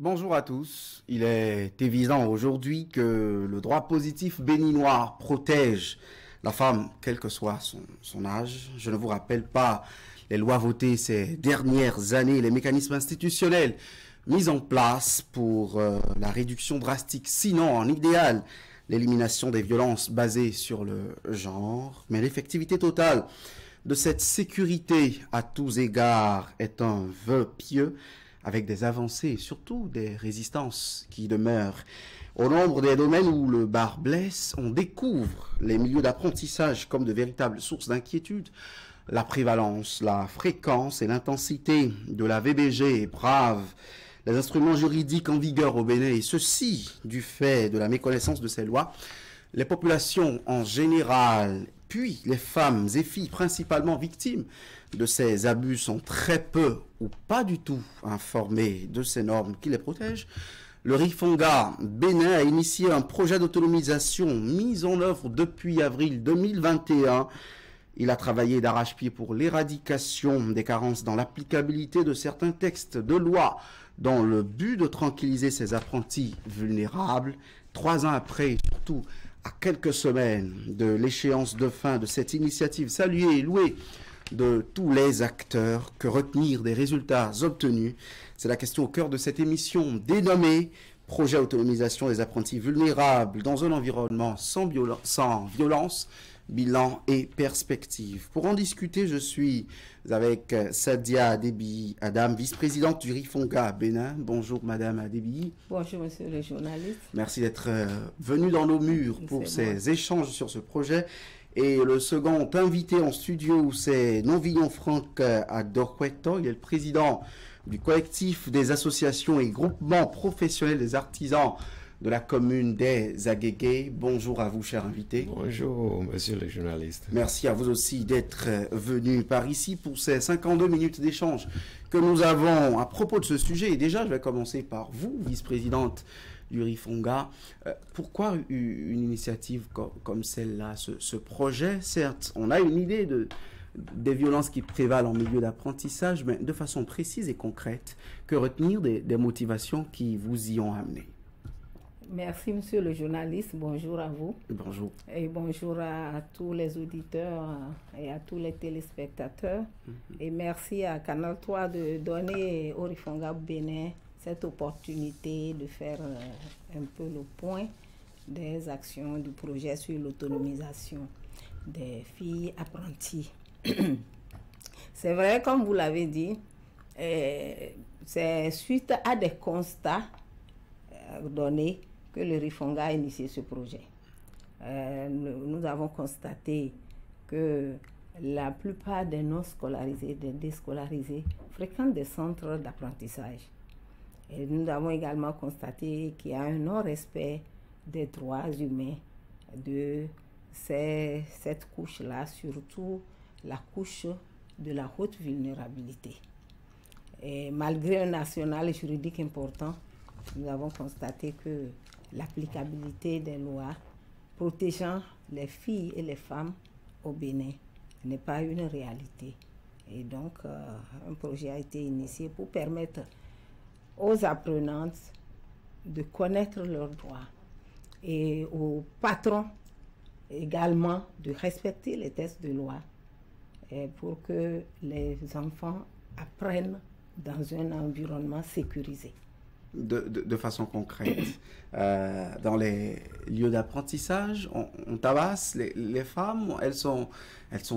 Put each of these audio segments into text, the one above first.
Bonjour à tous. Il est évident aujourd'hui que le droit positif béninois protège la femme, quel que soit son âge. Je ne vous rappelle pas les lois votées ces dernières années, les mécanismes institutionnels mis en place pour la réduction drastique, sinon en idéal, l'élimination des violences basées sur le genre. Mais l'effectivité totale de cette sécurité à tous égards est un vœu pieux, avec des avancées et surtout des résistances qui demeurent. Au nombre des domaines où le bar blesse, on découvre les milieux d'apprentissage comme de véritables sources d'inquiétude. La prévalence, la fréquence et l'intensité de la VBG est brave. Les instruments juridiques en vigueur au Bénin, et ceci du fait de la méconnaissance de ces lois, les populations en général, puis les femmes et filles principalement victimes de ces abus sont très peu ou pas du tout informées de ces normes qui les protègent. Le RIFONGA Bénin a initié un projet d'autonomisation mis en œuvre depuis avril 2021. Il a travaillé d'arrache-pied pour l'éradication des carences dans l'applicabilité de certains textes de loi dans le but de tranquilliser ces apprentis vulnérables. 3 ans après, surtout à quelques semaines de l'échéance de fin de cette initiative saluée et louée de tous les acteurs, que retenir des résultats obtenus? C'est la question au cœur de cette émission dénommée Projet autonomisation des apprentis vulnérables dans un environnement sans violence, bilan et perspective. Pour en discuter, je suis avec Sadia Adébi Adam, vice-présidente du RIFONGA Bénin. Bonjour Madame Adébi. Bonjour Monsieur le journaliste. Merci d'être venu dans nos murs pour ces échanges sur ce projet. Et le second invité en studio, c'est Novillon Franck Adorqueto. Il est le président du collectif des associations et groupements professionnels des artisans de la commune des Agégués. Bonjour à vous, cher invité. Bonjour, monsieur le journaliste. Merci à vous aussi d'être venu par ici pour ces 52 minutes d'échange que nous avons à propos de ce sujet. Et déjà, je vais commencer par vous, vice-présidente du RIFONGA. Pourquoi une initiative comme celle-là, ce projet? Certes, on a une idée des violences qui prévalent en milieu d'apprentissage, mais de façon précise et concrète, que retenir des motivations qui vous y ont amené? Merci Monsieur le journaliste, bonjour à vous. Bonjour. Et bonjour à tous les auditeurs et à tous les téléspectateurs. Et merci à Canal 3 de donner au RIFONGA Bénin cette opportunité de faire un peu le point des actions du projet sur l'autonomisation des filles apprenties. C'est vrai, comme vous l'avez dit, c'est suite à des constats donnés que le RIFONGA a initié ce projet. Nous avons constaté que la plupart des non-scolarisés, des déscolarisés, fréquentent des centres d'apprentissage. Et nous avons également constaté qu'il y a un non-respect des droits humains de cette couche-là, surtout la couche de la haute vulnérabilité. Et malgré un national juridique important, nous avons constaté que l'applicabilité des lois protégeant les filles et les femmes au Bénin n'est pas une réalité. Et donc, un projet a été initié pour permettre aux apprenantes de connaître leurs droits et aux patrons également de respecter les textes de loi et pour que les enfants apprennent dans un environnement sécurisé. De façon concrète, dans les lieux d'apprentissage, on tabasse les femmes, elles sont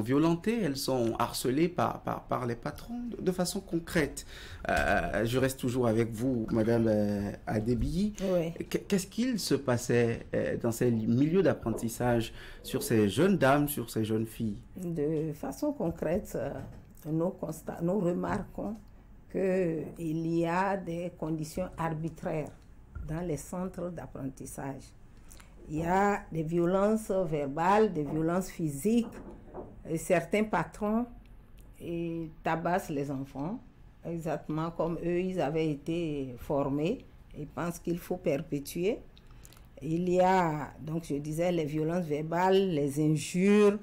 violentées, elles sont harcelées par les patrons. De façon concrète, je reste toujours avec vous, Madame Adébi. Oui. Qu'est-ce qu'il se passait dans ces milieux d'apprentissage sur ces jeunes dames, sur ces jeunes filles? De façon concrète, nous remarquons qu'il y a des conditions arbitraires dans les centres d'apprentissage. Il y a des violences verbales, des violences physiques. Et certains patrons tabassent les enfants, exactement comme eux, ils avaient été formés. Ils pensent qu'il faut perpétuer. Il y a, donc je disais, les violences verbales, les injures.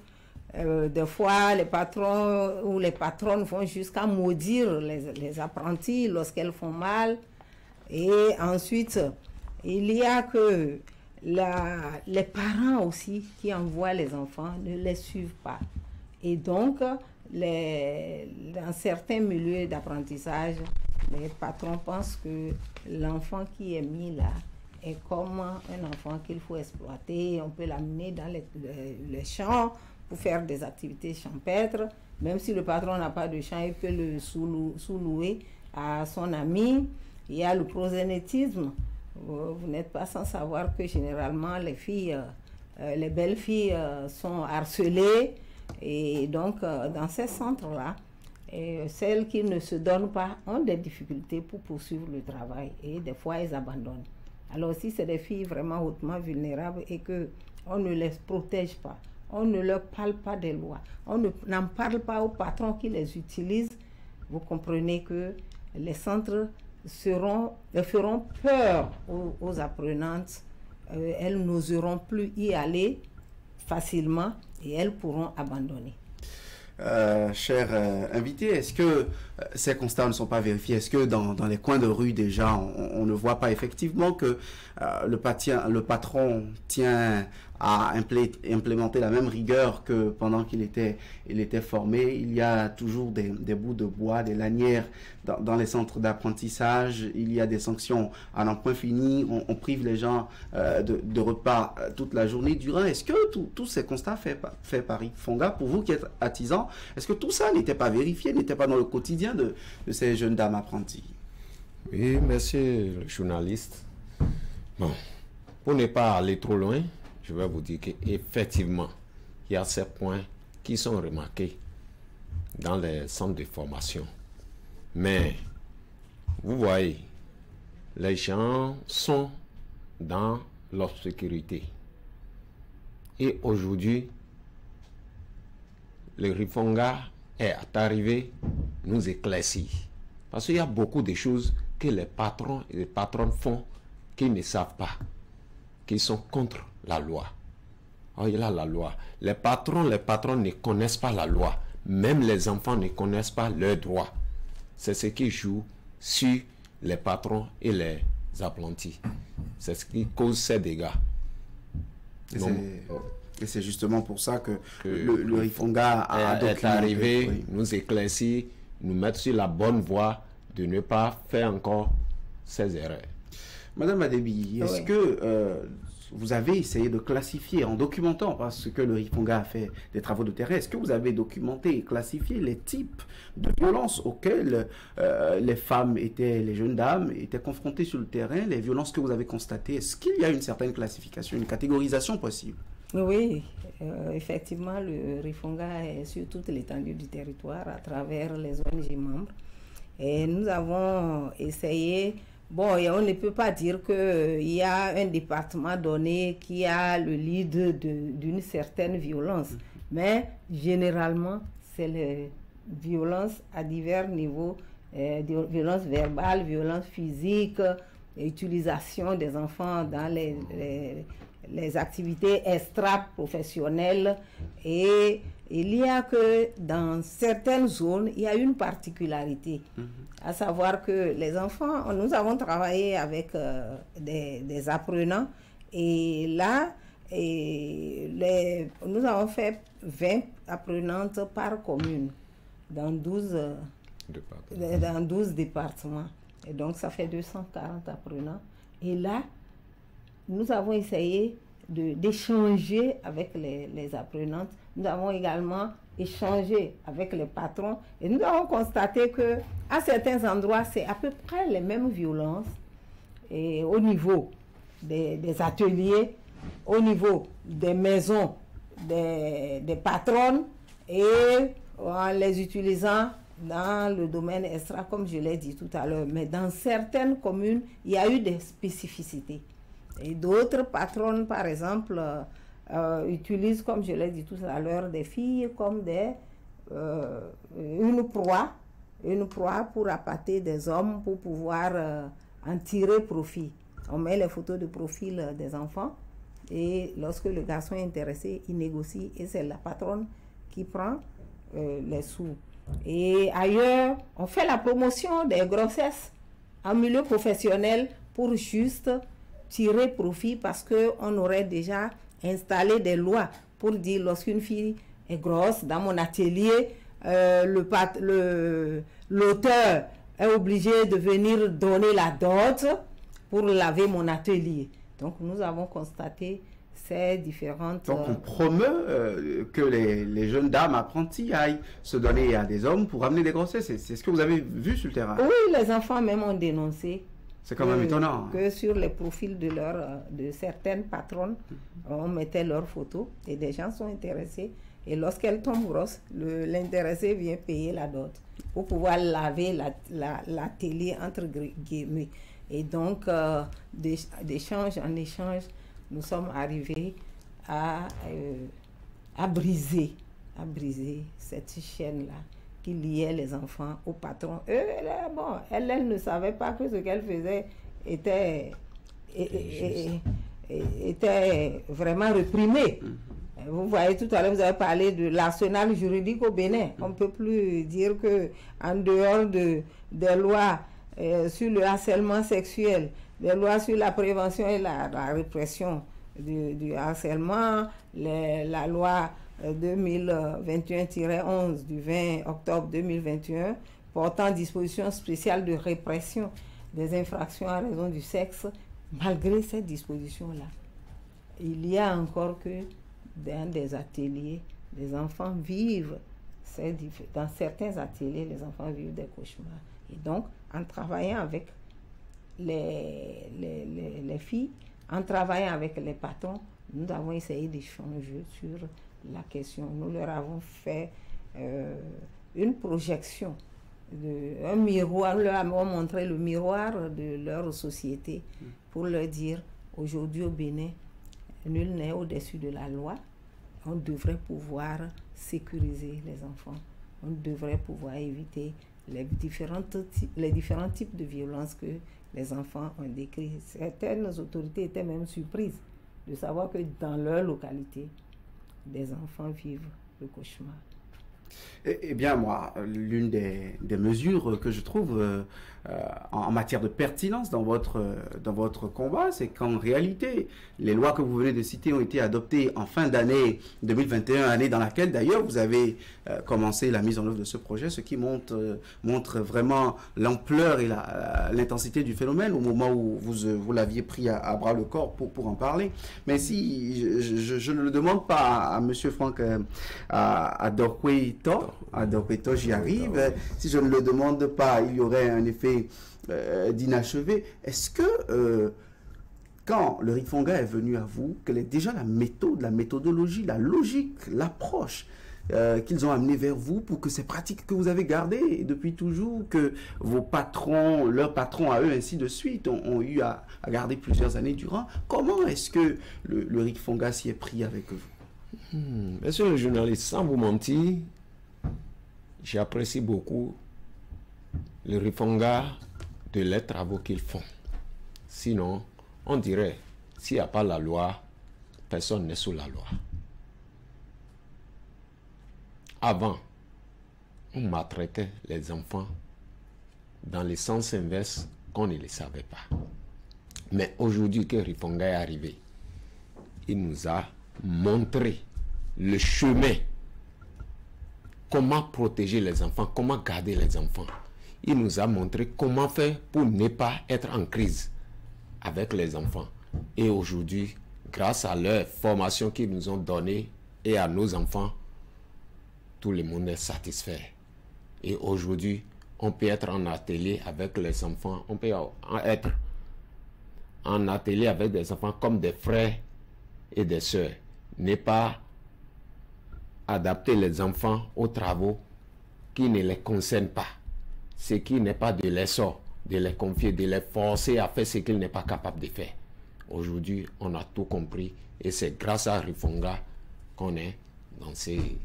Des fois, les patrons ou les patronnes vont jusqu'à maudire les apprentis lorsqu'elles font mal. Et ensuite, il y a que les parents aussi qui envoient les enfants ne les suivent pas. Et donc, dans certains milieux d'apprentissage, les patrons pensent que l'enfant qui est mis là est comme un enfant qu'il faut exploiter. On peut l'amener dans les champs pour faire des activités champêtres. Même si le patron n'a pas de champ, il peut le sous-louer à son ami. Il y a le prosélytisme. Vous n'êtes pas sans savoir que généralement les filles, les belles filles sont harcelées. Et donc, dans ces centres-là, celles qui ne se donnent pas ont des difficultés pour poursuivre le travail. Et des fois, elles abandonnent. Alors, si c'est des filles vraiment hautement vulnérables et qu'on ne les protège pas, on ne leur parle pas des lois, on n'en parle pas aux patrons qui les utilisent, vous comprenez que les centres feront peur aux apprenantes. Elles n'oseront plus y aller facilement et elles pourront abandonner. Cher invité, est-ce que ces constats ne sont pas vérifiés? Est-ce que dans les coins de rue déjà, on ne voit pas effectivement que le patron tient à implémenter la même rigueur que pendant qu'il était formé? Il y a toujours des bouts de bois, des lanières dans les centres d'apprentissage. Il y a des sanctions à n'en point fini. On prive les gens de repas toute la journée durant. Est-ce que tous ces constats faits par Rifonga, pour vous qui êtes artisan, est-ce que tout ça n'était pas vérifié, n'était pas dans le quotidien de ces jeunes dames apprenties? Oui, monsieur le journaliste. Bon, pour ne pas aller trop loin, je vais vous dire qu'effectivement, il y a ces points qui sont remarqués dans les centres de formation. Mais, vous voyez, les gens sont dans l'obscurité. Et aujourd'hui, le Rifonga est arrivé nous éclaircir. Parce qu'il y a beaucoup de choses que les patrons et les patronnes font qu'ils ne savent pas, qui sont contre la loi. Oh, il y a la loi. Les patrons ne connaissent pas la loi. Même les enfants ne connaissent pas leurs droits. C'est ce qui joue sur les patrons et les apprentis. C'est ce qui cause ces dégâts. Et c'est justement pour ça que le Rifonga est arrivé, oui, nous éclaircir, nous mettre sur la bonne voie de ne pas faire encore ces erreurs. Madame Adebi, est-ce que vous avez essayé de classifier en documentant, parce que le Rifonga a fait des travaux de terrain, est-ce que vous avez documenté et classifié les types de violences auxquelles les femmes les jeunes dames étaient confrontées sur le terrain, les violences que vous avez constatées? Est-ce qu'il y a une certaine classification, une catégorisation possible? Oui, effectivement, le Rifonga est sur toute l'étendue du territoire à travers les ONG membres. Et nous avons essayé, bon, et on ne peut pas dire qu'il y a un département donné qui a le lead d'une certaine violence, mais généralement, c'est les violences à divers niveaux, violence verbale, violence physique, utilisation des enfants dans les activités extra-professionnelles. Et il y a que dans certaines zones, il y a une particularité, à savoir que les enfants, nous avons travaillé avec des apprenants, et là, nous avons fait 20 apprenantes par commune dans 12 départements. Et donc, ça fait 240 apprenants. Et là, nous avons essayé d'échanger avec les apprenantes. Nous avons également échangé avec les patrons. Et nous avons constaté qu'à certains endroits, c'est à peu près les mêmes violences. Et au niveau des ateliers, au niveau des maisons des patronnes, et en les utilisant dans le domaine extra, comme je l'ai dit tout à l'heure. Mais dans certaines communes, il y a eu des spécificités. Et d'autres patronnes, par exemple, utilisent, comme je l'ai dit tout à l'heure, des filles comme une proie pour appâter des hommes, pour pouvoir en tirer profit. On met les photos de profil des enfants, et lorsque le garçon est intéressé, il négocie, et c'est la patronne qui prend les sous. Et ailleurs, on fait la promotion des grossesses en milieu professionnel pour juste tirer profit parce qu'on aurait déjà installé des lois pour dire lorsqu'une fille est grosse dans mon atelier, l'auteur est obligé de venir donner la dot pour laver mon atelier. Donc nous avons constaté ces différentes... Donc on promeut que les jeunes dames apprenties aillent se donner à des hommes pour amener des grossesses. C'est ce que vous avez vu sur le terrain? Oui, les enfants même ont dénoncé. C'est quand même étonnant. Que sur les profils de certaines patronnes, on mettait leurs photos et des gens sont intéressés. Et lorsqu'elles tombent grosses, l'intéressé vient payer la dot pour pouvoir laver l'atelier entre guillemets. Et donc, d'échange en échange, nous sommes arrivés à briser cette chaîne-là qui liait les enfants aux patrons. Elle ne savait pas que ce qu'elle faisait était vraiment réprimé. Vous voyez, tout à l'heure, vous avez parlé de l'arsenal juridique au Bénin. On ne peut plus dire qu'en dehors des lois sur le harcèlement sexuel, des lois sur la prévention et la répression du harcèlement, la loi 2021-11 du 20 octobre 2021 portant dispositions spéciales de répression des infractions à raison du sexe, malgré ces dispositions-là, il y a encore que dans des ateliers, les enfants vivent, dans certains ateliers, les enfants vivent des cauchemars. Et donc, en travaillant avec les filles, en travaillant avec les patrons, nous avons essayé d'échanger sur la question. Nous leur avons fait une projection, un miroir, nous leur avons montré le miroir de leur société pour leur dire, aujourd'hui au Bénin, nul n'est au-dessus de la loi. On devrait pouvoir sécuriser les enfants. On devrait pouvoir éviter les différents types de violences que les enfants ont décrits. Certaines autorités étaient même surprises de savoir que dans leur localité, des enfants vivent le cauchemar. Eh bien, moi, l'une des mesures que je trouve en matière de pertinence dans votre combat, c'est qu'en réalité, les lois que vous venez de citer ont été adoptées en fin d'année 2021, année dans laquelle d'ailleurs vous avez commencé la mise en œuvre de ce projet, ce qui montre vraiment l'ampleur et l'intensité du phénomène au moment où vous l'aviez pris à bras le corps pour en parler. Mais si je ne le demande pas à M. Franck Adorqueto, j'y arrive. Si je ne le demande pas, il y aurait un effet d'inachevé. Est-ce que quand le Rifonga est venu à vous, quelle est déjà la méthode, la méthodologie, la logique, l'approche qu'ils ont amené vers vous pour que ces pratiques que vous avez gardées depuis toujours, que vos patrons, leurs patrons à eux, ainsi de suite, ont eu à garder plusieurs années durant, comment est-ce que le Rifonga s'y est pris avec vous? Monsieur le journaliste, sans vous mentir, j'apprécie beaucoup le Rifonga de les travaux qu'ils font. Sinon, on dirait, s'il n'y a pas la loi, personne n'est sous la loi. Avant, on maltraitait les enfants dans le sens inverse qu'on ne le savait pas. Mais aujourd'hui que Rifonga est arrivé, il nous a montré le chemin, comment protéger les enfants, comment garder les enfants. Il nous a montré comment faire pour ne pas être en crise avec les enfants. Et aujourd'hui, grâce à leur formation qu'ils nous ont donnée et à nos enfants, tout le monde est satisfait. Et aujourd'hui, on peut être en atelier avec les enfants, on peut être en atelier avec des enfants comme des frères et des sœurs. Ne pas adapter les enfants aux travaux qui ne les concernent pas, ce qui n'est pas de l'essor, de les confier, de les forcer à faire ce qu'ils n'est pas capable de faire. Aujourd'hui, on a tout compris et c'est grâce à Rifonga qu'on est dans ces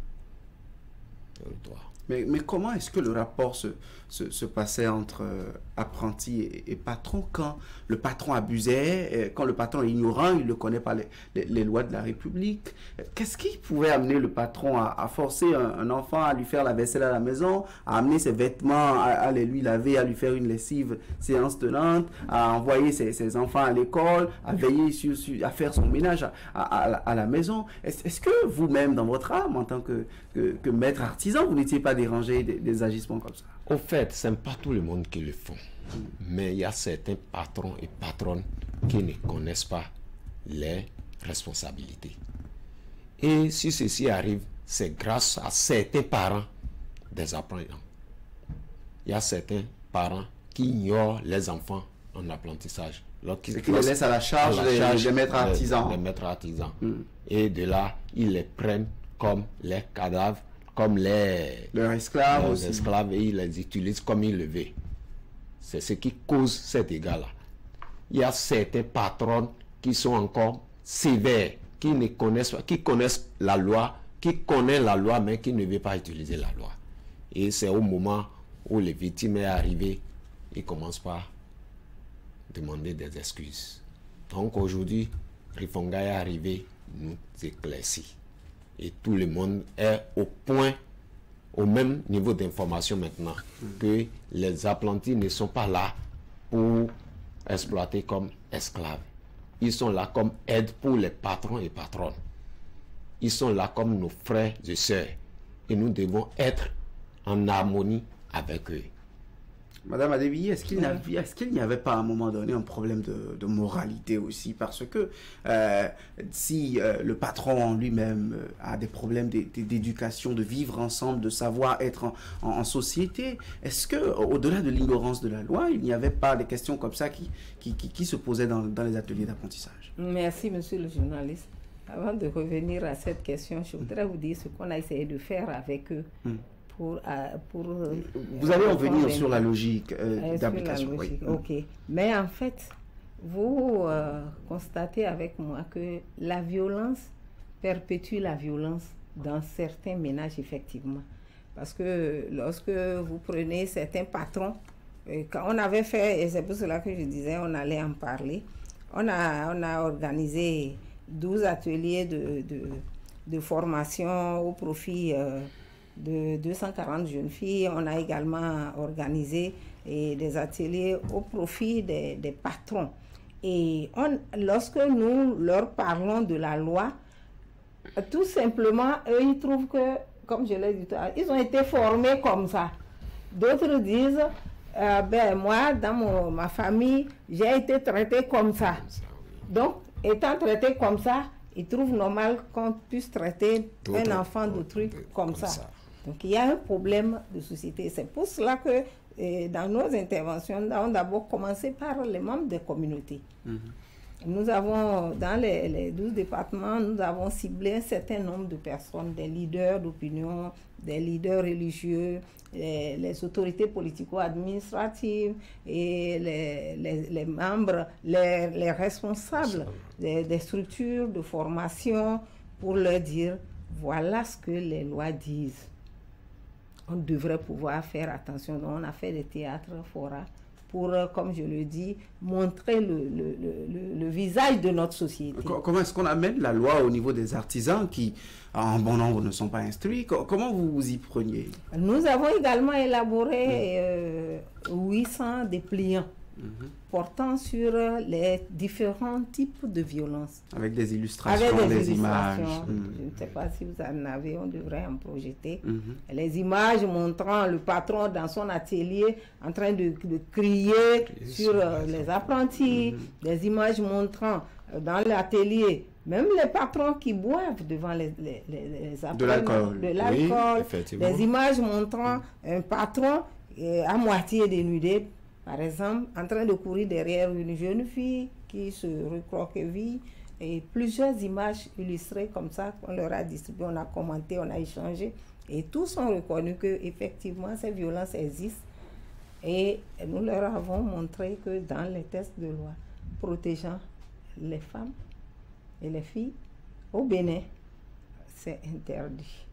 territoires. Mais comment est-ce que le rapport se passait entre apprenti et patron quand le patron abusait, quand le patron est ignorant, il ne connaît pas les lois de la République? Qu'est-ce qui pouvait amener le patron à forcer un enfant à lui faire la vaisselle à la maison, à amener ses vêtements, à les lui laver, à lui faire une lessive séance tenante, à envoyer ses enfants à l'école, à veiller à faire son ménage à la maison? Est-ce que vous-même, dans votre âme, en tant que maître artisan, vous n'étiez pas dérangé des agissements comme ça? Au fait, ce n'est pas tout le monde qui le font. Mais il y a certains patrons et patronnes qui ne connaissent pas les responsabilités. Et si ceci arrive, c'est grâce à certains parents des apprenants. Il y a certains parents qui ignorent les enfants en apprentissage. Et qui les laissent à la charge des maîtres artisans. Les maîtres artisans. Et de là, ils les prennent comme les cadavres, comme leurs esclaves aussi. Esclaves, et ils les utilisent comme ils le veulent. C'est ce qui cause ces dégâts-là. Il y a certains patrons qui sont encore sévères, qui ne connaissent pas, qui connaissent la loi, qui connaissent la loi, mais qui ne veulent pas utiliser la loi. Et c'est au moment où les victimes sont arrivées, ils commencent par demander des excuses. Donc aujourd'hui, Rifonga est arrivé, nous éclaircit. Et tout le monde est au même niveau d'information maintenant, que les apprentis ne sont pas là pour exploiter comme esclaves. Ils sont là comme aide pour les patrons et patronnes. Ils sont là comme nos frères et sœurs. Et nous devons être en harmonie avec eux. Madame Adébi, est-ce qu'il n'y avait pas à un moment donné un problème de moralité aussi? Parce que si le patron lui-même a des problèmes d'éducation, de vivre ensemble, de savoir être en société, est-ce qu'au-delà de l'ignorance de la loi, il n'y avait pas des questions comme ça qui se posaient dans les ateliers d'apprentissage? Merci, monsieur le journaliste. Avant de revenir à cette question, je voudrais vous dire ce qu'on a essayé de faire avec eux. Vous allez en venir sur la logique d'application. Oui. Ok. Mais en fait, vous constatez avec moi que la violence perpétue la violence dans certains ménages, effectivement. Parce que lorsque vous prenez certains patrons, quand on avait fait, et c'est pour cela que je disais, on allait en parler, on a organisé 12 ateliers de formation au profit de 240 jeunes filles. On a également organisé des ateliers au profit des patrons. Et lorsque nous leur parlons de la loi, tout simplement, eux, ils trouvent que, comme je l'ai dit tout à l'heure, ils ont été formés comme ça. D'autres disent, moi, dans ma famille, j'ai été traité comme ça. Donc, étant traité comme ça, ils trouvent normal qu'on puisse traiter un enfant d'autrui comme ça. Donc, il y a un problème de société. C'est pour cela que dans nos interventions, nous avons d'abord commencé par les membres des communautés. Nous avons, dans les 12 départements, nous avons ciblé un certain nombre de personnes, des leaders d'opinion, des leaders religieux, les autorités politico-administratives et les membres, les responsables des structures de formation pour leur dire, voilà ce que les lois disent. On devrait pouvoir faire attention. Donc, on a fait des théâtres forats pour, comme je le dis, montrer le visage de notre société. Comment est-ce qu'on amène la loi au niveau des artisans qui, en bon nombre, ne sont pas instruits? Comment vous vous y preniez? Nous avons également élaboré 800 dépliants portant sur les différents types de violences. Avec des illustrations, des images. Je ne sais pas si vous en avez, on devrait en projeter. Les images montrant le patron dans son atelier en train de crier sur les apprentis. Des images montrant dans l'atelier même les patrons qui boivent devant les apprenants. De l'alcool. Oui, des images montrant un patron à moitié dénudé, par exemple, en train de courir derrière une jeune fille qui se recroqueville, et plusieurs images illustrées comme ça qu'on leur a distribuées, on a commenté, on a échangé, et tous ont reconnu qu'effectivement ces violences existent, et nous leur avons montré que dans les textes de loi protégeant les femmes et les filles au Bénin, c'est interdit.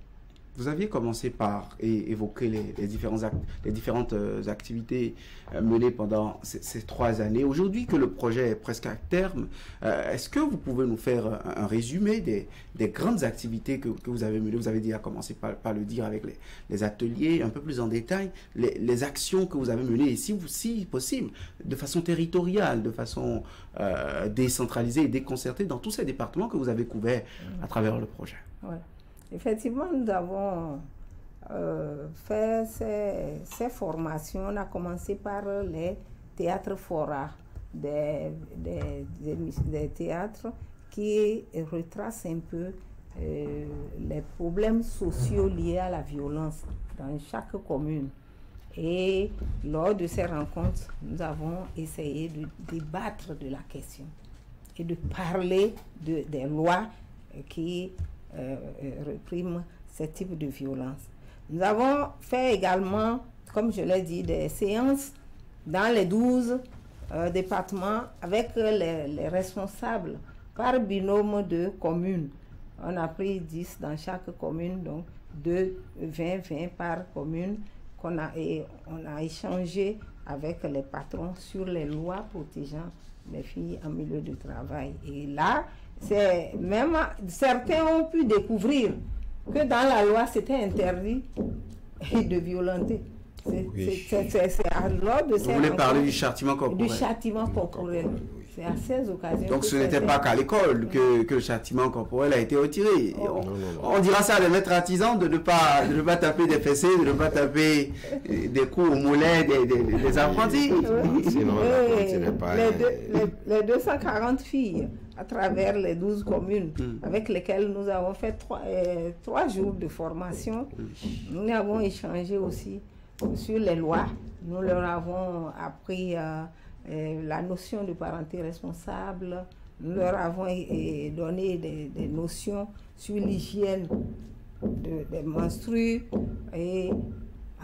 Vous aviez commencé par évoquer les différentes activités menées pendant ces 3 années. Aujourd'hui que le projet est presque à terme, est-ce que vous pouvez nous faire un résumé des grandes activités que vous avez menées? Vous avez déjà commencé par le dire avec les ateliers, un peu plus en détail, les actions que vous avez menées, et si possible, de façon territoriale, de façon décentralisée et déconcertée dans tous ces départements que vous avez couverts à travers le projet. Ouais. Effectivement, nous avons fait ces formations. On a commencé par les théâtres fora, des théâtres qui retracent un peu les problèmes sociaux liés à la violence dans chaque commune. Et lors de ces rencontres, nous avons essayé de débattre de la question et de parler des lois qui répriment ce type de violence. Nous avons fait également, comme je l'ai dit, des séances dans les 12 départements avec les responsables par binôme de communes. On a pris 10 dans chaque commune, donc 20 par commune, on a échangé avec les patrons sur les lois protégeant les filles en milieu de travail. Et là, certains ont pu découvrir que dans la loi, c'était interdit de violenter. C'est à l'ordre de ces... Vous voulez parler du châtiment corporel? Du châtiment corporel. C'est à ces occasions. Donc ce n'était pas qu'à l'école que le châtiment corporel a été retiré. On dira ça à les maîtres artisans de ne pas taper des fessées, de ne pas taper des coups au mollet des apprentis. Sinon, l'apprenti n'est pas... Les 240 filles à travers les 12 communes avec lesquelles nous avons fait 3 jours de formation, nous avons échangé aussi sur les lois. Nous leur avons appris la notion de parenté responsable. Nous leur avons donné des notions sur l'hygiène des menstrues. Et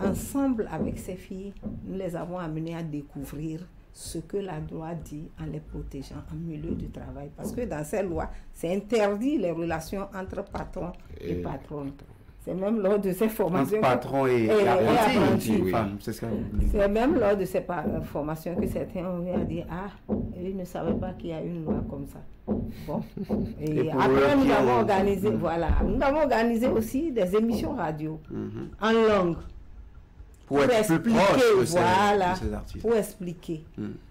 ensemble avec ces filles, nous les avons amenées à découvrir ce que la loi dit en les protégeant en milieu du travail. Parce que dans ces lois, c'est interdit les relations entre patrons et patronnes. C'est même lors de ces formations... Entre patron et apprenti. C'est même lors de ces formations que certains ont venu à dire « Ah, ils ne savaient pas qu'il y a une loi comme ça. » Bon. Et après, nous avons organisé, nous avons organisé aussi des émissions radio en langue. Pour expliquer, pour expliquer.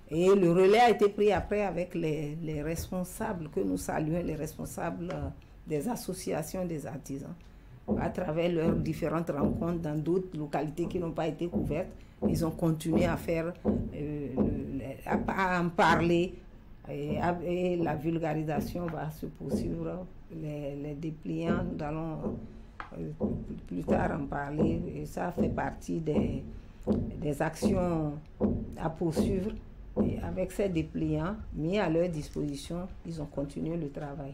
Et le relais a été pris après avec les responsables que nous saluons, les responsables des associations des artisans. À travers leurs différentes rencontres dans d'autres localités qui n'ont pas été couvertes, ils ont continué à faire, à en parler, et la vulgarisation va se poursuivre. Les dépliants, nous allons plus tard en parler, et ça fait partie des actions à poursuivre. Et avec ces dépliants mis à leur disposition, ils ont continué le travail.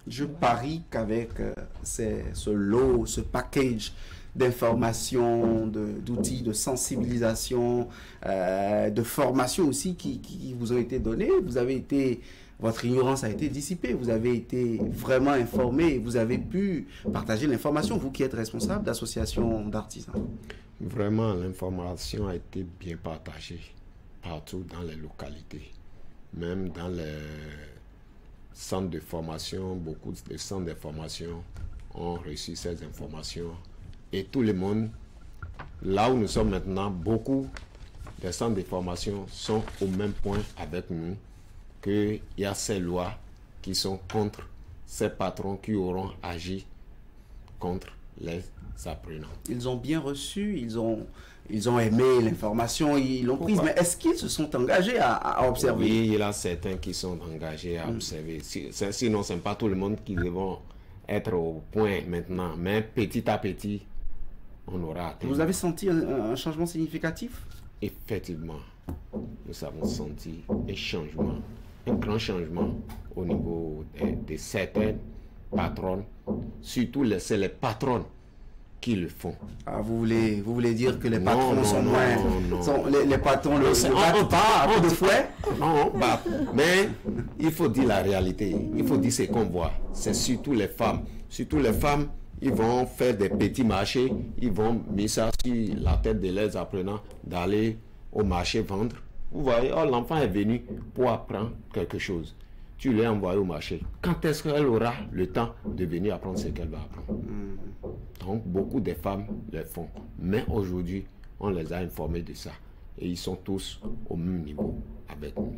Je parie qu'avec ce lot, ce package d'informations, d'outils, de sensibilisation, de formation aussi qui vous ont été donnés, votre ignorance a été dissipée, vous avez été vraiment informé, vous avez pu partager l'information, vous qui êtes responsable d'associations d'artisans. Vraiment, l'information a été bien partagée partout dans les localités, même dans les centres de formation. Beaucoup de centres de formation ont reçu ces informations, et tout le monde, là où nous sommes maintenant, beaucoup des centres de formation sont au même point avec nous, qu'il y a ces lois qui sont contre ces patrons qui auront agi contre les apprenants. Ils ont bien reçu, ils ont aimé l'information, ils l'ont prise, mais est-ce qu'ils se sont engagés à observer? Oui, il y a certains qui sont engagés à observer. Sinon, ce n'est pas tout le monde qui devons être au point maintenant, mais petit à petit, on aura atteint. Vous avez senti un changement significatif? Effectivement, nous avons senti un changement, un grand changement au niveau de certaines patronnes, surtout c'est les patronnes qui le font. Ah, vous voulez dire que les patrons sont moins... Les patrons ne battent pas à coup de fouet? Non, mais il faut dire la réalité. Il faut dire ce qu'on voit. C'est surtout les femmes ils vont faire des petits marchés, ils vont mettre ça sur la tête de leurs apprenants d'aller au marché vendre. Vous voyez, oh, l'enfant est venu pour apprendre quelque chose. Tu l'as envoyé au marché. Quand est-ce qu'elle aura le temps de venir apprendre ce qu'elle va apprendre? Donc, beaucoup de femmes le font. Mais aujourd'hui, on les a informés de ça. Et ils sont tous au même niveau avec nous.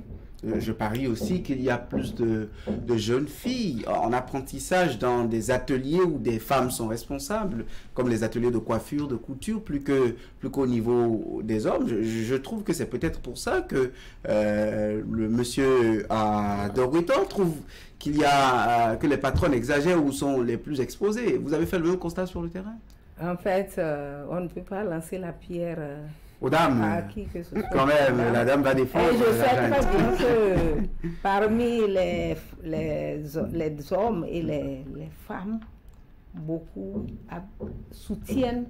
Je parie aussi qu'il y a plus de jeunes filles en apprentissage dans des ateliers où des femmes sont responsables, comme les ateliers de coiffure, de couture, plus qu'au niveau des hommes. Je trouve que c'est peut-être pour ça que le monsieur à Dorguiton trouve qu'il y a que les patronnes exagèrent ou sont les plus exposées. Vous avez fait le même constat sur le terrain? En fait, on ne peut pas lancer la pierre aux dames, à qui que ce soit. Quand même, la dame va défendre. Et je sais très bien que parmi les hommes et les femmes, beaucoup soutiennent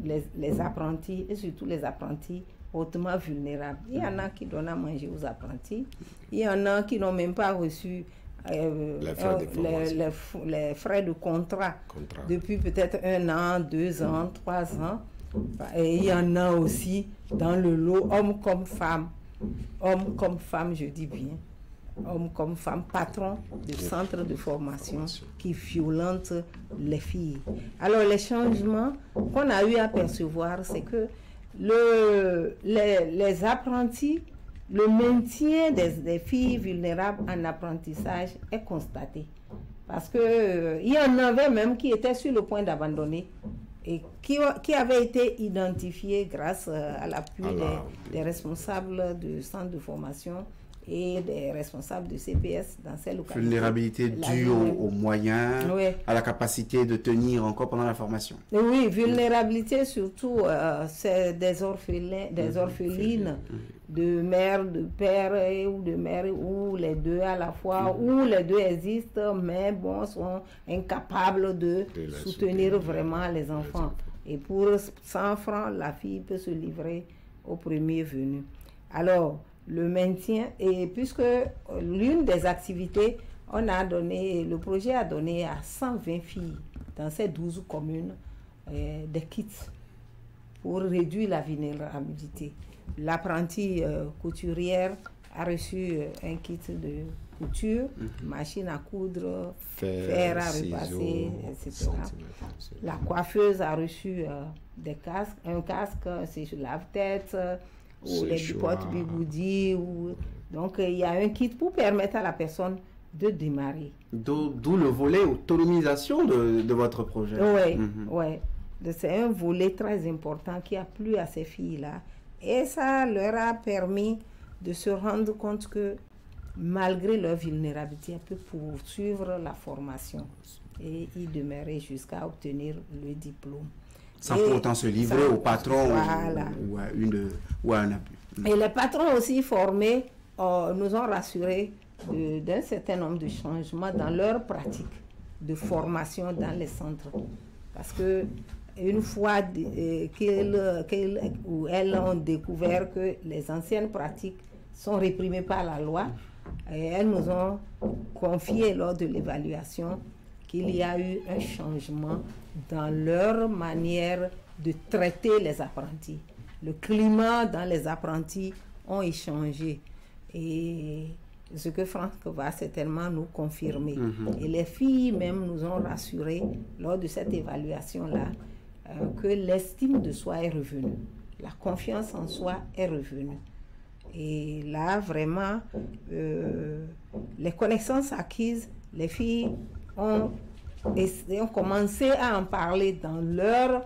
les apprentis, et surtout les apprentis hautement vulnérables. Il y en a qui donnent à manger aux apprentis, il y en a qui n'ont même pas reçu les frais de contrat depuis peut-être 1 an, 2 ans, 3 ans. Et il y en a aussi dans le lot, hommes comme femmes, je dis bien, hommes comme femmes, patrons de centres de formation qui violentent les filles. Alors les changements qu'on a eu à percevoir, c'est que les apprentis, le maintien des filles vulnérables en apprentissage est constaté. Parce qu'il y en avait même qui étaient sur le point d'abandonner et qui avaient été identifiés grâce à l'appui des responsables de centres de formation et des responsables de CPS dans ces localités. Vulnérabilité due aux moyens, oui, à la capacité de tenir encore pendant la formation. Oui, vulnérabilité surtout, c'est des orphelines de mère, de père ou de mère, ou les deux à la fois, ou les deux existent, mais bon, sont incapables de soutenir vraiment les enfants. Et pour 100 francs, la fille peut se livrer au premier venu. Alors, le maintien, et puisque l'une des activités, le projet a donné à 120 filles dans ces 12 communes des kits pour réduire la vulnérabilité. L'apprentie couturière a reçu un kit de couture, machine à coudre, fer à repasser, etc. La coiffeuse a reçu des casques, un casque, c'est sur lave-tête, ou les potes bigoudi, donc il y a un kit pour permettre à la personne de démarrer. D'où le volet autonomisation de votre projet. Oui, ouais. C'est un volet très important qui a plu à ces filles-là. Et ça leur a permis de se rendre compte que malgré leur vulnérabilité, elles peuvent poursuivre la formation et y demeurer jusqu'à obtenir le diplôme. Sans pour autant se livrer au patron, voilà, ou à un abus. Et les patrons aussi formés nous ont rassurés d'un certain nombre de changements dans leur pratique de formation dans les centres. Parce que une fois qu'elles ont découvert que les anciennes pratiques sont réprimées par la loi, elles nous ont confié lors de l'évaluation qu'il y a eu un changement dans leur manière de traiter les apprentis. Le climat dans les apprentis ont échangé. Et ce que Franck va certainement nous confirmer. Et les filles même nous ont rassurés lors de cette évaluation-là que l'estime de soi est revenue. La confiance en soi est revenue. Et là, vraiment, les connaissances acquises, les filles ont commencé à en parler dans leurs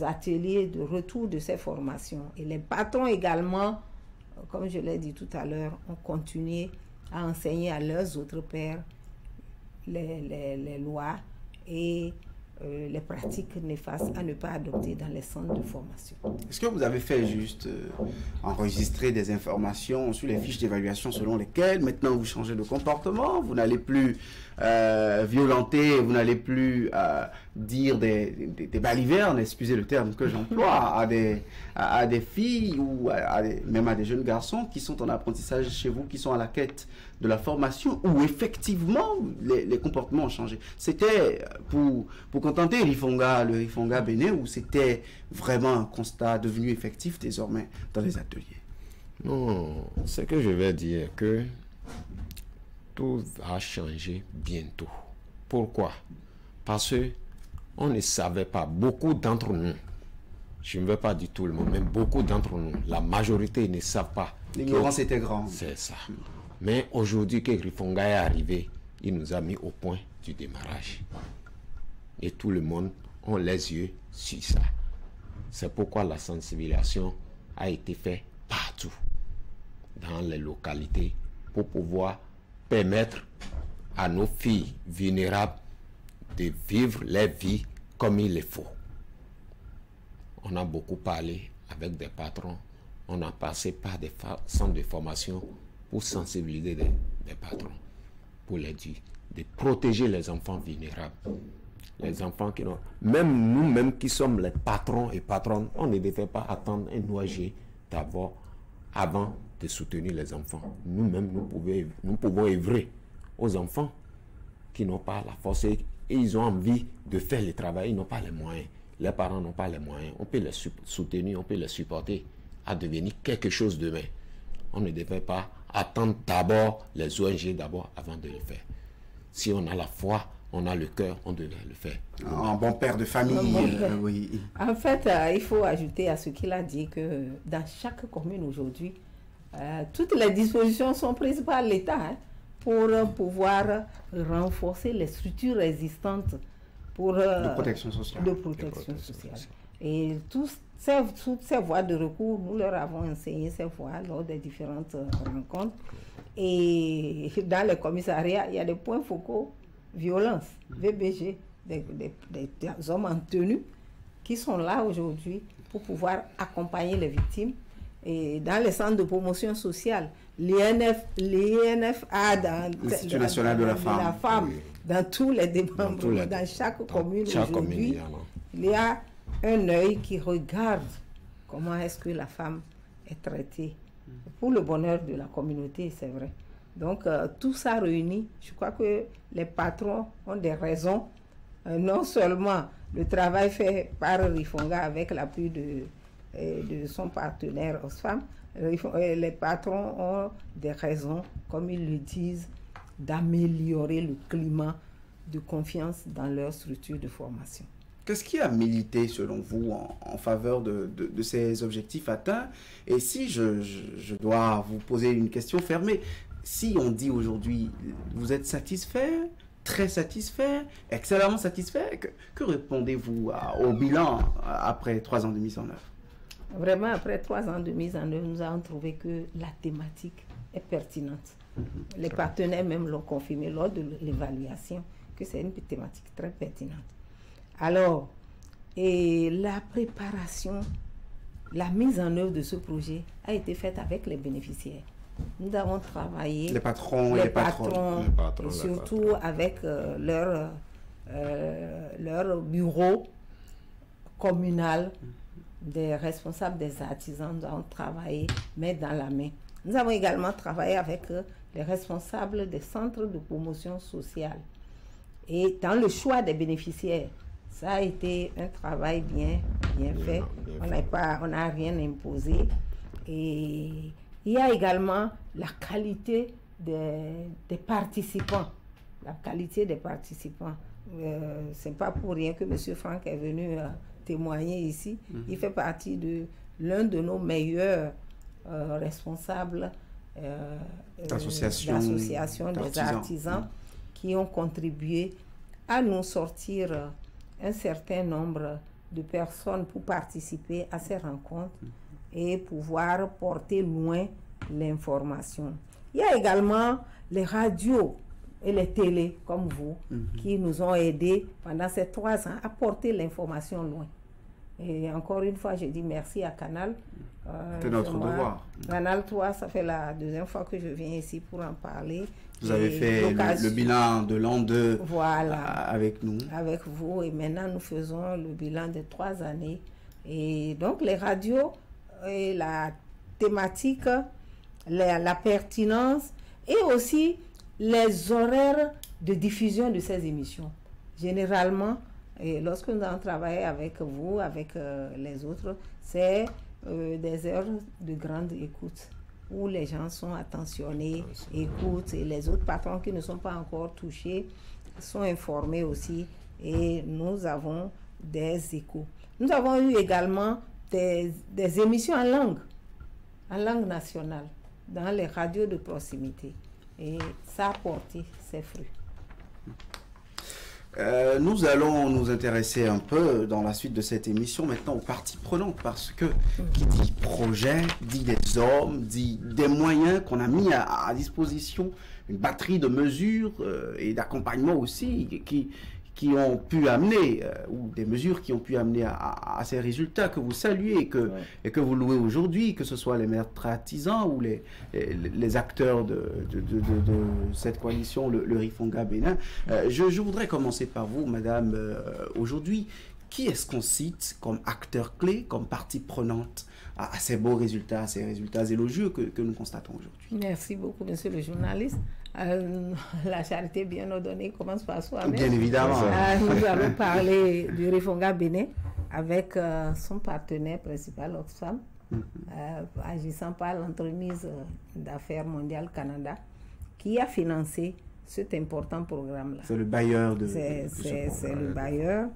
ateliers de retour de ces formations. Et les patrons également, comme je l'ai dit tout à l'heure, ont continué à enseigner à leurs autres pairs les lois et les pratiques néfastes à ne pas adopter dans les centres de formation. Est-ce que vous avez fait juste enregistrer des informations sur les fiches d'évaluation selon lesquelles maintenant vous changez de comportement, vous n'allez plus violenter, vous n'allez plus dire des balivernes, excusez le terme que j'emploie, à des filles ou même à des jeunes garçons qui sont en apprentissage chez vous, qui sont à la quête de la formation, où effectivement les comportements ont changé? C'était pour contenter le Rifonga Bénin, ou c'était vraiment un constat devenu effectif désormais dans les ateliers? Non, ce que je vais dire, que tout va changer bientôt. Pourquoi? Parce que on ne savait pas, beaucoup d'entre nous, je ne veux pas dire tout le monde, mais beaucoup d'entre nous, la majorité ne savent pas. L'ignorance était grande. C'est ça. Mais aujourd'hui que Rifonga est arrivé, il nous a mis au point du démarrage. Et tout le monde a les yeux sur ça. C'est pourquoi la sensibilisation a été faite partout, dans les localités, pour pouvoir permettre à nos filles vulnérables de vivre leur vie comme il le faut. On a beaucoup parlé avec des patrons, on a passé par des centres de formation pour sensibiliser des patrons, pour les dire de protéger les enfants vulnérables. Les enfants qui n'ont... Même nous-mêmes qui sommes les patrons et patronnes, on ne devait pas attendre un ONG d'abord avant de soutenir les enfants. Nous-mêmes, nous pouvons œuvrer aux enfants qui n'ont pas la force et ils ont envie de faire le travail, ils n'ont pas les moyens. Les parents n'ont pas les moyens. On peut les soutenir, on peut les supporter à devenir quelque chose demain. On ne devait pas attendre d'abord les ONG d'abord avant de le faire. Si on a la foi, on a le cœur, on devrait le faire. Un bon père de famille. Oui. En fait, il faut ajouter à ce qu'il a dit que dans chaque commune aujourd'hui, toutes les dispositions sont prises par l'État pour pouvoir renforcer les structures existantes de protection sociale. Et toutes ces voies de recours, nous leur avons enseigné ces voies lors des différentes rencontres. Et dans le commissariat, il y a des points focaux, violence, VBG, des hommes en tenue qui sont là aujourd'hui pour pouvoir accompagner les victimes. Et dans les centres de promotion sociale, l'INFA, dans l'Institut national de la femme, oui. Dans tous les démembrements, dans chaque commune aujourd'hui, il y a un œil qui regarde comment est-ce que la femme est traitée. Pour le bonheur de la communauté, c'est vrai. Donc, tout ça réuni, je crois que les patrons ont des raisons. Non seulement le travail fait par Rifonga avec l'appui de son partenaire Oxfam, les patrons ont des raisons, comme ils le disent, d'améliorer le climat de confiance dans leur structure de formation. Qu'est-ce qui a milité, selon vous, en faveur de ces objectifs atteints? Et si je dois vous poser une question fermée, si on dit aujourd'hui, vous êtes satisfait, très satisfait, excellemment satisfait, que répondez-vous au bilan après 3 ans de mise en œuvre? Vraiment, après 3 ans de mise en œuvre, nous avons trouvé que la thématique est pertinente. Les partenaires même l'ont confirmé lors de l'évaluation, que c'est une thématique très pertinente. Alors, et la préparation, la mise en œuvre de ce projet a été faite avec les bénéficiaires. Nous avons travaillé... Les patrons et les patrons. Et surtout avec leur bureau communal, des responsables des artisans. Nous avons travaillé main dans la main. Nous avons également travaillé avec les responsables des centres de promotion sociale. Et dans le choix des bénéficiaires, ça a été un travail bien fait. On n'a rien imposé. Et il y a également la qualité des participants. La qualité des participants. Ce n'est pas pour rien que M. Franck est venu témoigner ici. Il fait partie de l'un de nos meilleurs responsables d'association des artisans qui ont contribué à nous sortir un certain nombre de personnes pour participer à ces rencontres et pouvoir porter loin l'information. Il y a également les radios et les télés comme vous qui nous ont aidés pendant ces 3 ans à porter l'information loin. Et encore une fois, je dis merci à Canal. C'est notre devoir. Canal 3, ça fait la deuxième fois que je viens ici pour en parler. Vous avez fait le bilan de l'an 2 avec nous. Avec vous. Et maintenant, nous faisons le bilan de 3 années. Et donc, les radios et la thématique, la pertinence et aussi les horaires de diffusion de ces émissions. Généralement, et lorsque nous avons travaillé avec vous, avec les autres, c'est des heures de grande écoute où les gens sont attentionnés, écoutent, et les autres patrons qui ne sont pas encore touchés sont informés aussi, et nous avons des échos. Nous avons eu également des émissions en langue nationale, dans les radios de proximité, et ça a porté ses fruits. Nous allons nous intéresser un peu dans la suite de cette émission maintenant aux parties prenantes, parce que qui dit projet, dit des hommes, dit des moyens qu'on a mis à disposition, une batterie de mesures et d'accompagnement aussi qui ont pu amener, ou des mesures qui ont pu amener à ces résultats que vous saluez et que vous louez aujourd'hui, que ce soit les maîtres artisans ou les acteurs de cette coalition, le Rifonga Bénin. Je voudrais commencer par vous, madame. Aujourd'hui, qui est-ce qu'on cite comme acteur clé, comme partie prenante à ces beaux résultats, à ces résultats élogieux que nous constatons aujourd'hui? Merci beaucoup, monsieur le journaliste. La charité bien ordonnée commence par soi-même. Bien évidemment. Nous allons parler du Rifonga Bénin avec son partenaire principal, Oxfam, agissant par l'entremise d'affaires mondiales Canada, qui a financé cet important programme-là. C'est le bailleur de c'est le bailleur.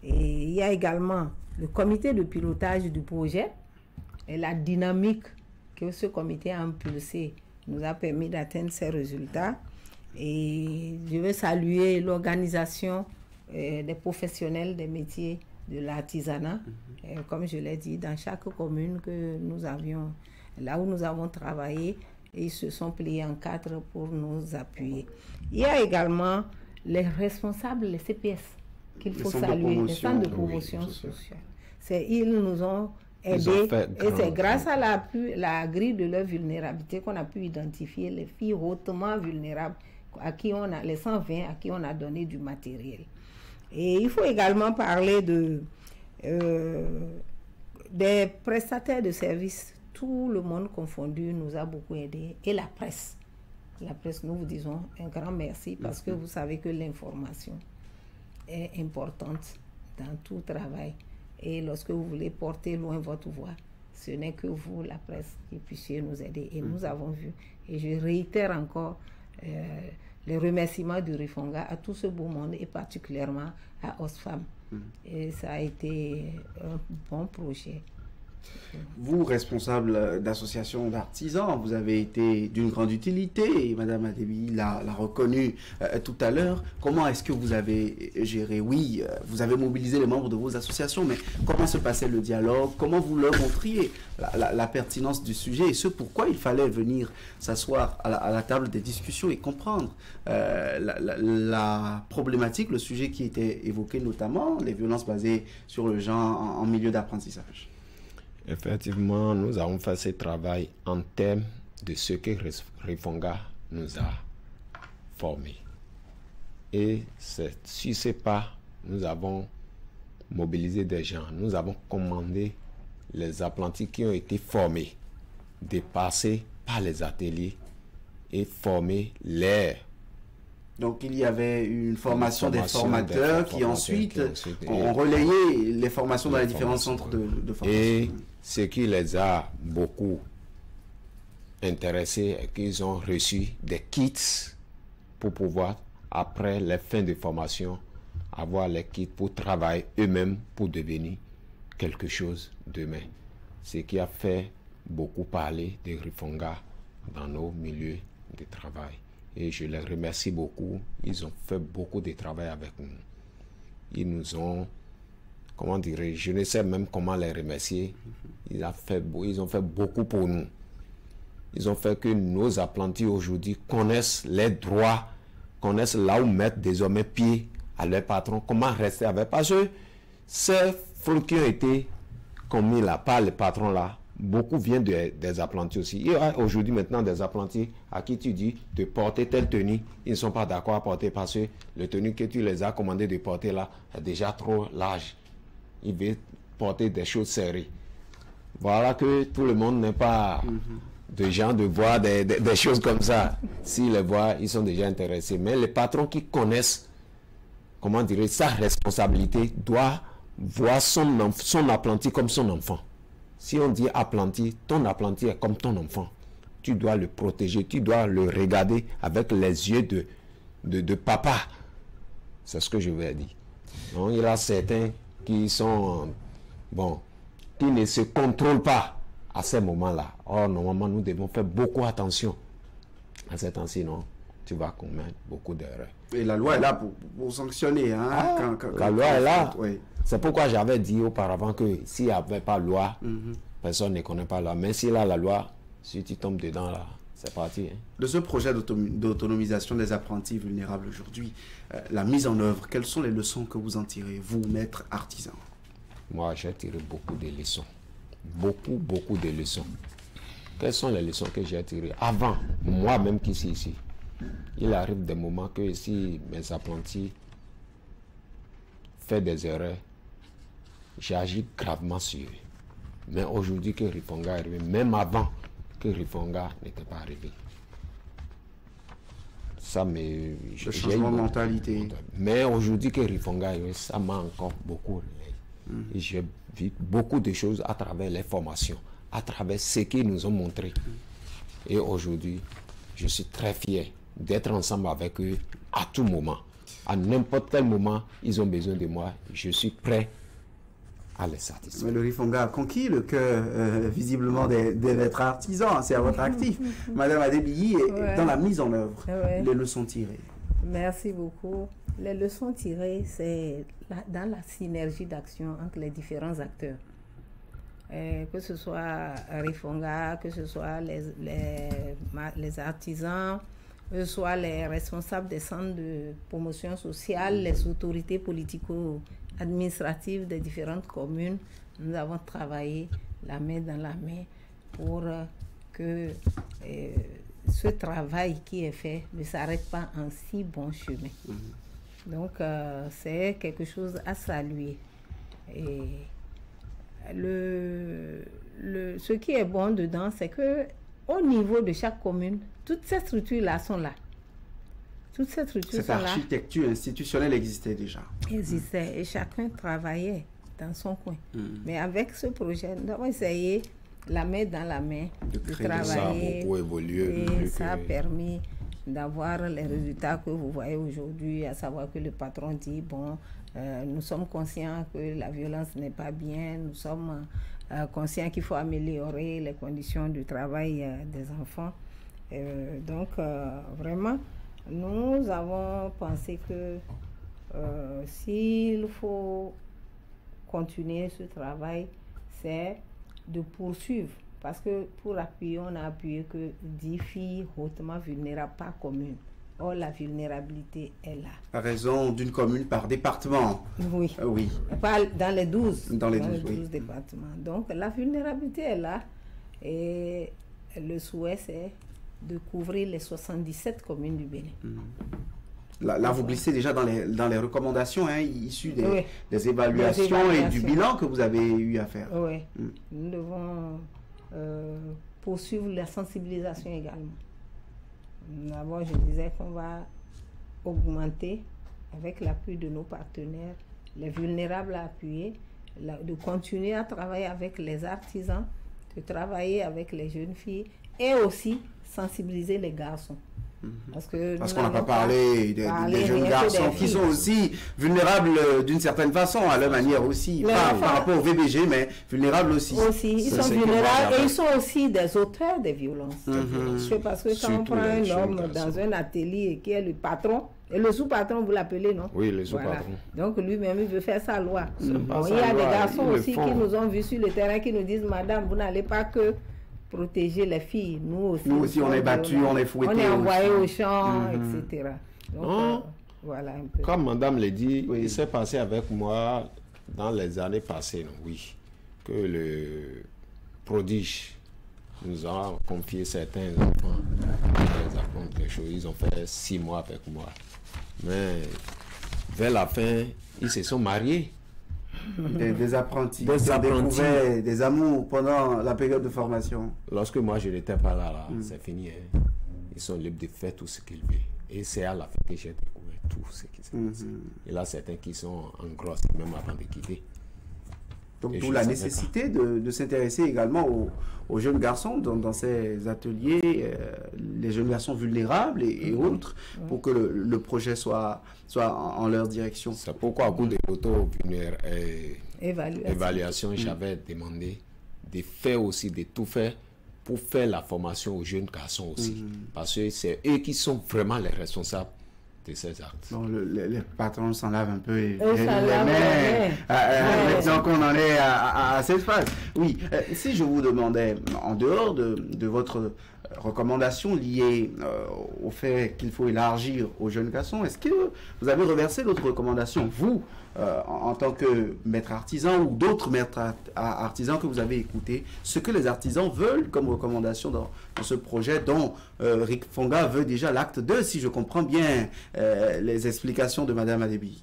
Et il y a également le comité de pilotage du projet et la dynamique que ce comité a impulsé nous a permis d'atteindre ces résultats. Et je veux saluer l'organisation des professionnels des métiers de l'artisanat. Comme je l'ai dit, dans chaque commune que nous avions, là où nous avons travaillé, ils se sont pliés en 4 pour nous appuyer. Il y a également les responsables, les CPS, qu'il faut saluer, les centres de promotion sociale. Ils nous ont aidés, et c'est grâce à la grille de leur vulnérabilité qu'on a pu identifier les filles hautement vulnérables, à qui on a, les 120 à qui on a donné du matériel. Et il faut également parler des prestataires de services. Tout le monde confondu nous a beaucoup aidés, et la presse. La presse, nous vous disons un grand merci, parce que vous savez que l'information est importante dans tout travail. Et lorsque vous voulez porter loin votre voix, ce n'est que vous, la presse, qui puissiez nous aider. Et nous avons vu, et je réitère encore les remerciements du Rifonga à tout ce beau monde, et particulièrement à Oxfam. Et ça a été un bon projet. Vous, responsable d'association d'artisans, vous avez été d'une grande utilité, et Madame Adébi l'a reconnu tout à l'heure. Comment est-ce que vous avez géré? Oui, vous avez mobilisé les membres de vos associations, mais comment se passait le dialogue? Comment vous leur montriez la pertinence du sujet, et ce pourquoi il fallait venir s'asseoir à la table des discussions et comprendre la problématique, le sujet qui était évoqué, notamment les violences basées sur le genre en milieu d'apprentissage? Effectivement, nous avons fait ce travail en termes de ce que Rifonga nous a formés. Et sur ces pas, nous avons mobilisé des gens. Nous avons commandé les apprentis qui ont été formés de passer par les ateliers et former l'air. Donc il y avait une formation des formateurs qui ensuite ont relayé les formations dans les différents centres de formation. Et ce qui les a beaucoup intéressés est qu'ils ont reçu des kits pour pouvoir, après les fins de formation, avoir les kits pour travailler eux-mêmes pour devenir quelque chose demain. Ce qui a fait beaucoup parler de Rifonga dans nos milieux de travail. Et je les remercie beaucoup. Ils ont fait beaucoup de travail avec nous. Ils nous ont, comment dirais-je, je ne sais même comment les remercier. Ils ont fait beaucoup pour nous. Ils ont fait que nos apprentis aujourd'hui connaissent les droits, connaissent là où mettre désormais pied à leur patron, comment rester avec. Parce que ces fraudes qui ont été commises là par les patrons là, beaucoup viennent des apprentis aussi. Il y a aujourd'hui maintenant des apprentis à qui tu dis de porter telle tenue, ils ne sont pas d'accord à porter parce que le tenue que tu les as commandé de porter là est déjà trop large. Ils veulent porter des choses serrées. Voilà que tout le monde n'est pas de gens de voir des choses comme ça. S'ils les voient, ils sont déjà intéressés. Mais les patrons qui connaissent, comment dire, sa responsabilité, doit voir son apprenti comme son enfant. Si on dit apprenti, ton apprenti est comme ton enfant. Tu dois le protéger, tu dois le regarder avec les yeux de papa. C'est ce que je vais dire. Donc, il y a certains qui sont, bon, qui ne se contrôlent pas à ces moments-là. Or, normalement, nous devons faire beaucoup attention à cet temps, sinon tu vas commettre beaucoup d'erreurs. Et la loi est là pour sanctionner. Hein, la loi est là. Oui. C'est pourquoi j'avais dit auparavant que s'il n'y avait pas de loi, personne ne connaît pas la loi. Mais s'il y a la loi, si tu tombes dedans, là, c'est parti. Hein. De ce projet d'autonomisation des apprentis vulnérables aujourd'hui, la mise en œuvre, quelles sont les leçons que vous en tirez, vous, maître artisan? Moi, j'ai tiré beaucoup de leçons. Beaucoup de leçons. Quelles sont les leçons que j'ai tirées? Avant, moi-même qui suis ici, il arrive des moments que si mes apprentis font des erreurs, j'agis gravement sur eux. Mais aujourd'hui que Rifonga est arrivé, même avant que Rifonga n'était pas arrivé, ça me... Le changement de mentalité. Mais aujourd'hui que Rifonga est arrivé, ça m'a encore beaucoup... Et j'ai vu beaucoup de choses à travers les formations, à travers ce qu'ils nous ont montré. Et aujourd'hui, je suis très fier d'être ensemble avec eux à tout moment. À n'importe quel moment, ils ont besoin de moi. Je suis prêt à les satisfaire. Mais le Rifonga a conquis le cœur, visiblement, des maîtres artisans. C'est à votre actif. Madame Adébiyi, dans la mise en œuvre, les leçons tirées. Merci beaucoup. Les leçons tirées, c'est dans la synergie d'action entre les différents acteurs. Que ce soit Rifonga, que ce soit les artisans, que ce soit les responsables des centres de promotion sociale, les autorités politico-administratives des différentes communes, nous avons travaillé la main dans la main pour que ce travail qui est fait ne s'arrête pas en si bon chemin. Donc, c'est quelque chose à saluer. Et ce qui est bon dedans, c'est que au niveau de chaque commune, toutes ces structures-là sont là. Toutes ces structures sont là. Cette architecture institutionnelle existait déjà. Existait et chacun travaillait dans son coin. Mais avec ce projet, nous avons essayé la main dans la main de travailler. Ça a beaucoup évolué. Et ça a permis d'avoir les résultats que vous voyez aujourd'hui, à savoir que le patron dit, bon, nous sommes conscients que la violence n'est pas bien, nous sommes conscients qu'il faut améliorer les conditions du travail des enfants. Donc, vraiment, nous avons pensé que s'il faut continuer ce travail, c'est de poursuivre. Parce que pour appuyer, on a appuyé que 10 filles hautement vulnérables par commune. Or, la vulnérabilité est là. À raison d'une commune par département. Oui. Oui. Pas dans les 12. Dans les 12 départements. Donc, la vulnérabilité est là. Et le souhait, c'est de couvrir les 77 communes du Bénin. Là, vous glissez déjà dans les recommandations issues des évaluations et du bilan que vous avez eu à faire. Oui. Nous devons poursuivre la sensibilisation également. D'abord, je disais qu'on va augmenter, avec l'appui de nos partenaires, les vulnérables à appuyer, de continuer à travailler avec les artisans, de travailler avec les jeunes filles et aussi sensibiliser les garçons. Parce qu'on n'a pas parlé des jeunes garçons qui sont aussi vulnérables d'une certaine façon, à leur manière aussi, par rapport au VBG, mais vulnérables aussi. Ils sont vulnérables et ils sont aussi des auteurs des violences. Parce que quand on prend un homme dans un atelier qui est le patron, et le sous-patron, vous l'appelez, non? Oui, le sous-patron. Donc lui-même, il veut faire sa loi. Il y a des garçons aussi qui nous ont vus sur le terrain, qui nous disent, madame, vous n'allez pas que protéger les filles. Nous aussi on est battus, on est fouettés. On est envoyés au champ, etc. Donc, voilà un peu. Comme madame l'a dit, il s'est passé avec moi dans les années passées, non, oui, que le prodige nous a confié certains enfants, ils apprennent des choses, ils ont fait 6 mois avec moi. Mais vers la fin, ils se sont mariés. Des apprentis. Des apprentis. Découvert des amours pendant la période de formation. Lorsque moi je n'étais pas là, c'est fini. Hein. Ils sont libres de faire tout ce qu'ils veulent. Et c'est à la fin que j'ai découvert tout ce qui s'est passé. Et là, certains qui sont en grosse, même avant de quitter. Donc, d'où la nécessité de s'intéresser également aux jeunes garçons dans ces ateliers, les jeunes garçons vulnérables et autres, pour que le projet soit en leur direction. C'est pourquoi, au cours de l'auto-évaluation, j'avais demandé de faire aussi, de tout faire pour faire la formation aux jeunes garçons aussi. Parce que c'est eux qui sont vraiment les responsables de ces actes. Bon, les patrons s'en lavent un peu les mains. Maintenant qu'on en est à cette phase. Oui, si je vous demandais, en dehors de votre recommandation liée au fait qu'il faut élargir aux jeunes garçons, est-ce que vous avez reversé d'autres recommandations, vous, en tant que maître artisan ou d'autres maîtres artisans que vous avez écoutés, ce que les artisans veulent comme recommandation dans ce projet dont Rick Fonga veut déjà l'acte 2, si je comprends bien les explications de Mme Adébi.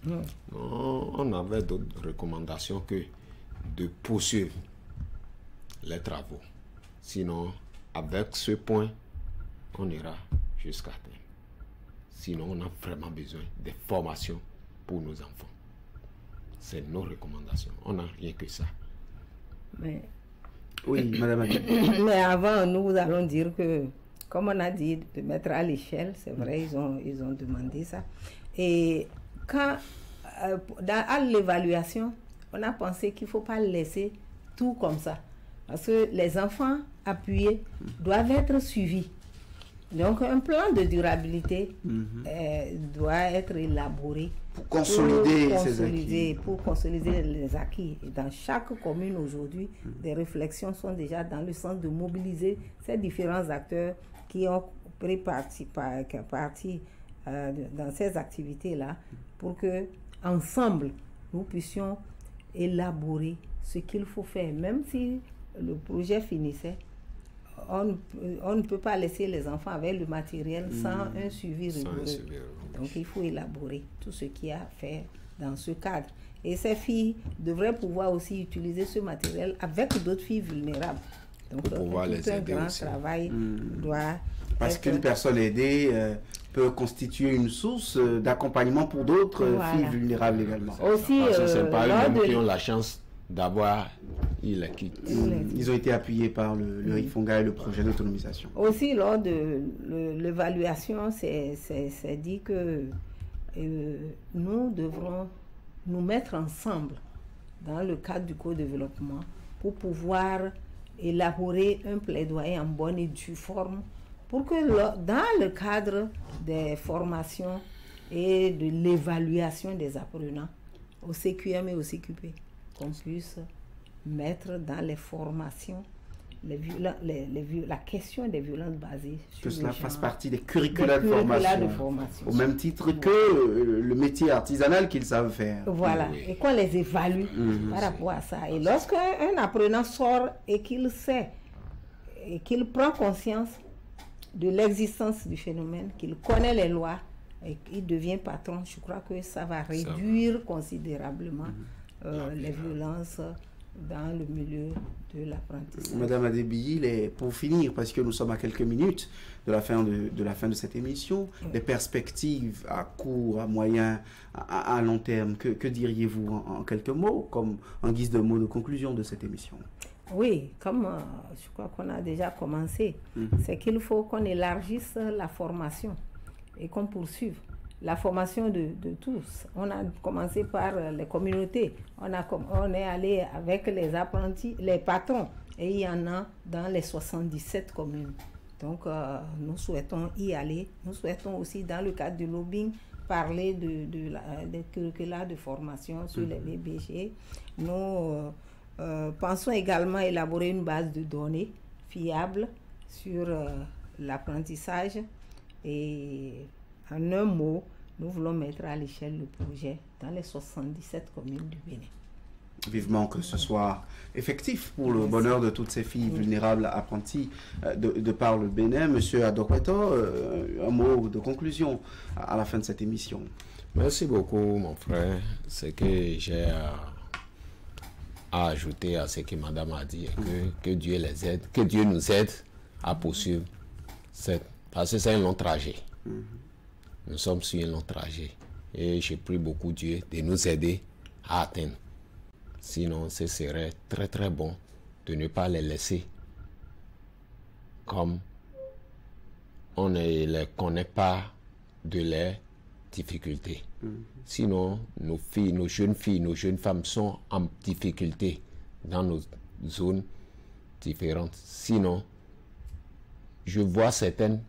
On avait d'autres recommandations que de poursuivre les travaux. Sinon, avec ce point, on ira jusqu'à terme. Sinon, on a vraiment besoin de formations pour nos enfants. C'est nos recommandations. On n'a rien que ça. Mais, oui, Mme Adébi. Mais avant, nous allons dire que, comme on a dit, de mettre à l'échelle, c'est vrai, ils ont demandé ça. Et quand, à l'évaluation, on a pensé qu'il ne faut pas laisser tout comme ça. Parce que les enfants appuyés doivent être suivis. Donc, un plan de durabilité doit être élaboré pour consolider les acquis. Et dans chaque commune aujourd'hui, des réflexions sont déjà dans le sens de mobiliser ces différents acteurs qui ont pris partie dans ces activités-là pour que ensemble nous puissions élaborer ce qu'il faut faire. Même si le projet finissait, on ne peut pas laisser les enfants avec le matériel sans un suivi rigoureux. Donc il faut élaborer tout ce qu'il y a à faire dans ce cadre. Et ces filles devraient pouvoir aussi utiliser ce matériel avec d'autres filles vulnérables. Donc pour pouvoir les aider grand aussi. Travail doit parce qu'une personne aidée peut constituer une source d'accompagnement pour d'autres filles vulnérables également. Aussi, c'est pas eux-mêmes qui ont la chance d'avoir ils ont été appuyés par le Rick Fonga et le projet d'autonomisation. Aussi, lors de l'évaluation, c'est dit que nous devrons nous mettre ensemble dans le cadre du co-développement pour pouvoir élaborer un plaidoyer en bonne et due forme pour que dans le cadre des formations et de l'évaluation des apprenants au CQM et au CQP, qu'on puisse mettre dans les formations la question des violences basées sur que cela le fasse genre, partie des curricula de formation, au même titre que le métier artisanal qu'ils savent faire. Voilà, et qu'on les évalue par rapport à ça. Et lorsqu'un apprenant sort et qu'il sait, et qu'il prend conscience de l'existence du phénomène, qu'il connaît les lois, et qu'il devient patron, je crois que ça va réduire considérablement les violences dans le milieu de l'apprentissage. Madame Adébi, pour finir, parce que nous sommes à quelques minutes de la fin de cette émission, les perspectives à court, à moyen, à long terme, que diriez-vous en quelques mots, comme en guise de mot de conclusion de cette émission? Oui, comme je crois qu'on a déjà commencé, c'est qu'il faut qu'on élargisse la formation et qu'on poursuive la formation de tous. On a commencé par les communautés, on est allé avec les apprentis, les patrons, et il y en a dans les 77 communes. Donc nous souhaitons y aller. Nous souhaitons aussi, dans le cadre du lobbying, parler des curricula de formation sur les BBG. Nous pensons également élaborer une base de données fiable sur l'apprentissage. Et en un mot, nous voulons mettre à l'échelle le projet dans les 77 communes du Bénin. Vivement que ce soit effectif pour le bonheur de toutes ces filles vulnérables apprenties de par le Bénin. Monsieur Adokweto, un mot de conclusion à la fin de cette émission. Merci beaucoup, mon frère. Ce que j'ai à ajouter à ce que madame a dit, que Dieu les aide, que Dieu nous aide à poursuivre parce que c'est un long trajet. Nous sommes sur un long trajet. Et je prie beaucoup Dieu de nous aider à atteindre. Sinon, ce serait très très bon de ne pas les laisser comme on ne les connaît pas de leurs difficultés. Sinon, nos filles, nos jeunes femmes sont en difficulté dans nos zones différentes. Sinon, je vois certaines,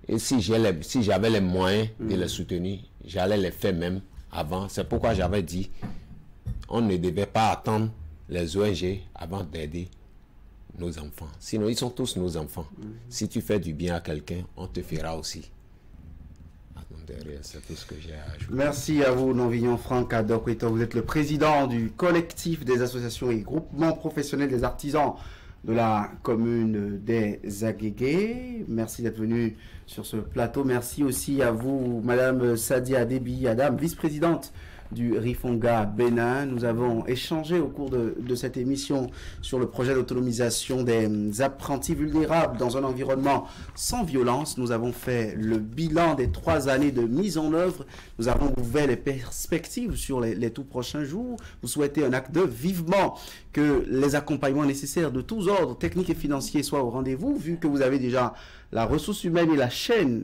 et si j'avais les moyens de les soutenir, j'allais les faire même avant. C'est pourquoi j'avais dit, on ne devait pas attendre les ONG avant d'aider nos enfants. Sinon, ils sont tous nos enfants. Si tu fais du bien à quelqu'un, on te fera aussi. C'est tout ce que j'ai à ajouter. Merci à vous, non-vignon Franck Adokweto. Vous êtes le président du collectif des associations et groupements professionnels des artisans de la commune des Agégués. Merci d'être venu sur ce plateau. Merci aussi à vous, Madame Sadia Déby Adam, vice-présidente du Rifonga Bénin. Nous avons échangé au cours de cette émission sur le projet d'autonomisation des apprentis vulnérables dans un environnement sans violence. Nous avons fait le bilan des 3 années de mise en œuvre. Nous avons ouvert les perspectives sur les tout prochains jours. Vous souhaitez un acte de vivement que les accompagnements nécessaires de tous ordres, techniques et financiers, soient au rendez-vous, vu que vous avez déjà la ressource humaine et la chaîne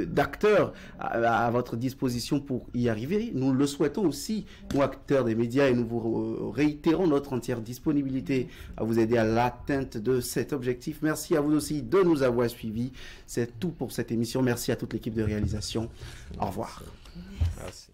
d'acteurs à votre disposition pour y arriver. Nous le souhaitons aussi, nous acteurs des médias, et nous vous réitérons notre entière disponibilité à vous aider à l'atteinte de cet objectif. Merci à vous aussi de nous avoir suivis. C'est tout pour cette émission. Merci à toute l'équipe de réalisation. Au revoir. Merci.